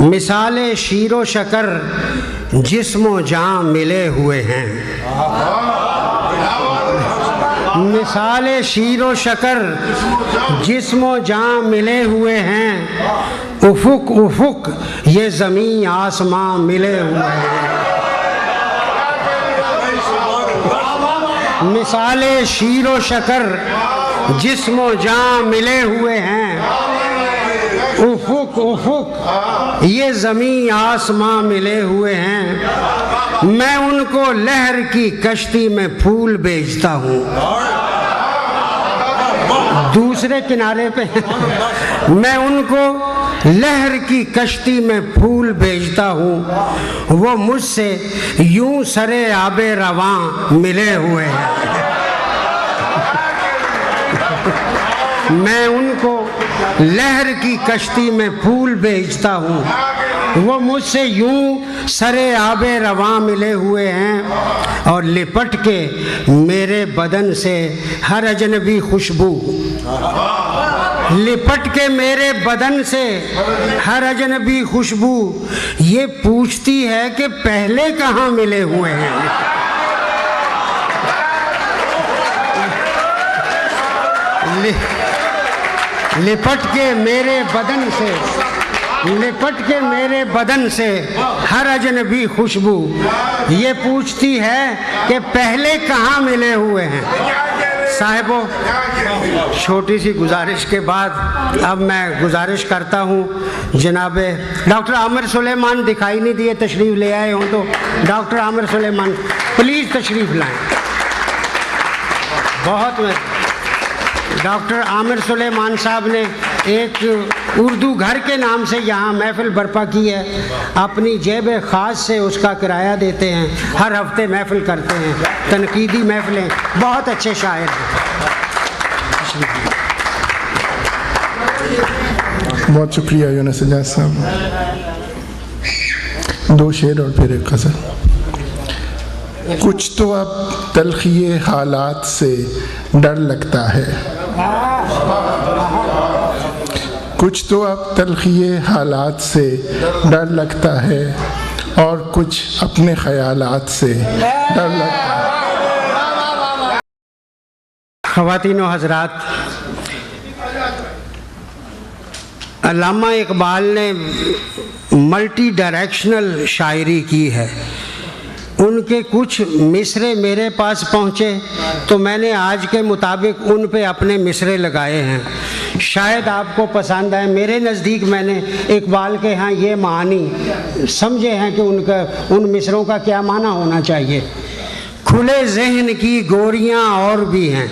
मिसाले shero शकर जिस्मो जान मिले हुए हैं। मिसाले शीरो शकर जिस्मो जान मिले हुए हैं। उफुक उफुक ये ज़मीन आसमां मिले हुए हैं। मिसाले शीरो शकर जिस्मो जान मिले हुए हैं। उफुक उफुक ये ज़मीन आसमां मिले हुए हैं। मैं उनको लहर की कश्ती में फूल बेचता हूँ। दूसरे किनारे पे मैं उनको लहर की कश्ती में फूल बेचता हूँ। वो मुझसे यूं सरे आबे रवां मिले हुए हैं। मैं उनको लहर की कश्ती में फूल बेचता हूँ। वो मुझसे यूं सरे आबे रवां मिले हुए हैं। और लिपट के मेरे बदन से हर अजनबी खुशबू, लिपट के मेरे बदन से हर अजनबी खुशबू ये पूछती है कि पहले कहाँ मिले हुए हैं। लिपट के मेरे बदन से, लिपट के मेरे बदन से हर अजनबी खुशबू ये पूछती है कि पहले कहाँ मिले हुए हैं। साहिबो, छोटी सी गुजारिश के बाद अब मैं गुजारिश करता हूँ जनाबे डॉक्टर आमिर सुलेमान दिखाई नहीं दिए, तशरीफ़ ले आए हों तो डॉक्टर आमिर सुलेमान प्लीज़ तशरीफ़ लाएं। बहुत डॉक्टर आमिर सुलेमान साहब ने एक उर्दू घर के नाम से यहाँ महफ़िल बर्पा की है। अपनी जेब ख़ास से उसका किराया देते हैं, हर हफ्ते महफ़िल करते हैं, तनकीदी महफ़िलें। बहुत अच्छे शायर हैं। बहुत शुक्रिया यूनुस इजाज़ साहब। दो शेर और फिर एक ग़ज़ल। कुछ तो अब तलख़ी हालात से डर लगता है, कुछ तो अब तलख़ी हालात से डर लगता है, और कुछ अपने ख़यालात से डर लगता है। ख़वातीन व हज़रात, अल्लामा इकबाल ने मल्टी डायरेक्शनल शायरी की है। उनके कुछ मिसरे मेरे पास पहुँचे तो मैंने आज के मुताबिक उन पे अपने मिसरे लगाए हैं। शायद आपको पसंद आए। मेरे नज़दीक मैंने इकबाल के यहाँ ये मानी समझे हैं कि उनका उन मिसरों का क्या माना होना चाहिए। खुले जहन की गोरियाँ और भी हैं।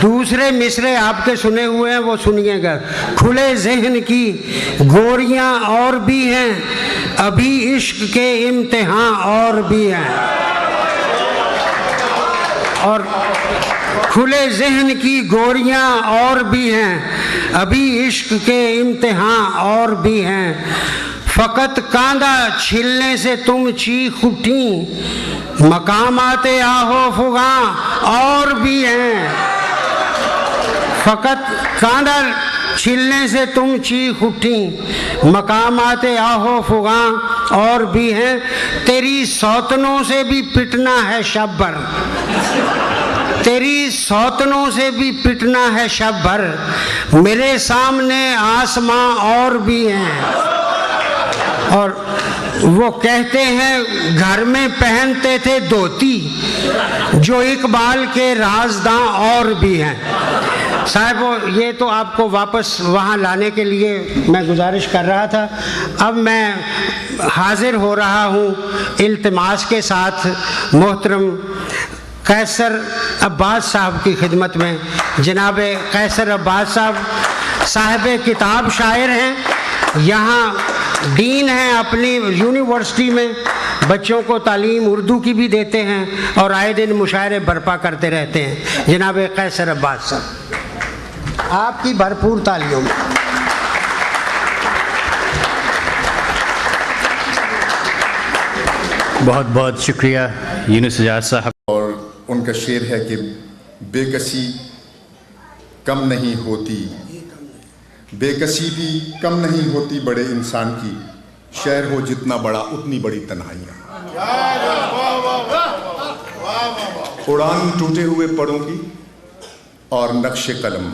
दूसरे मिसरे आपके सुने हुए हैं, वो सुनिएगा। खुले जहन की गोरियाँ और भी हैं, अभी इश्क के इम्तिहान और भी हैं। और खुले जहन की गोरियाँ और भी हैं, अभी इश्क के इम्तिहान और भी हैं। फ़कत कांदा छिलने से तुम चीख उठी, मकाम आते आहो फुगा और भी हैं। फ़कत कांदा छिलने से तुम चीख उठी, मकाम आते आहो फुगा और भी हैं। तेरी सौतनों से भी पिटना है शब भर, तेरी सौतनों से भी पिटना है शब भर। मेरे सामने आसमां और भी हैं। और वो कहते हैं घर में पहनते थे धोती, जो इकबाल के राजदां और भी हैं। साहब, ये तो आपको वापस वहाँ लाने के लिए मैं गुजारिश कर रहा था। अब मैं हाजिर हो रहा हूँ इल्तिमास के साथ मोहतरम कैसर अब्बास साहब की खिदमत में। जनाब कैसर अब्बास साहब साहिब किताब शायर हैं, यहाँ डीन हैं अपनी यूनिवर्सिटी में, बच्चों को तालीम उर्दू की भी देते हैं और आए दिन मुशायरे बर्पा करते रहते हैं। जनाब कैसर अब्बास साहब, आपकी भरपूर तालियों में। बहुत बहुत शुक्रिया यूनुस इजाज़ साहब। और उनका शेर है कि बेकसी कम नहीं होती, बेकसी भी कम नहीं होती बड़े इंसान की, शहर हो जितना बड़ा उतनी बड़ी तन्हाइयाँ। उड़ान टूटे हुए पड़ों की और नक्शे कलम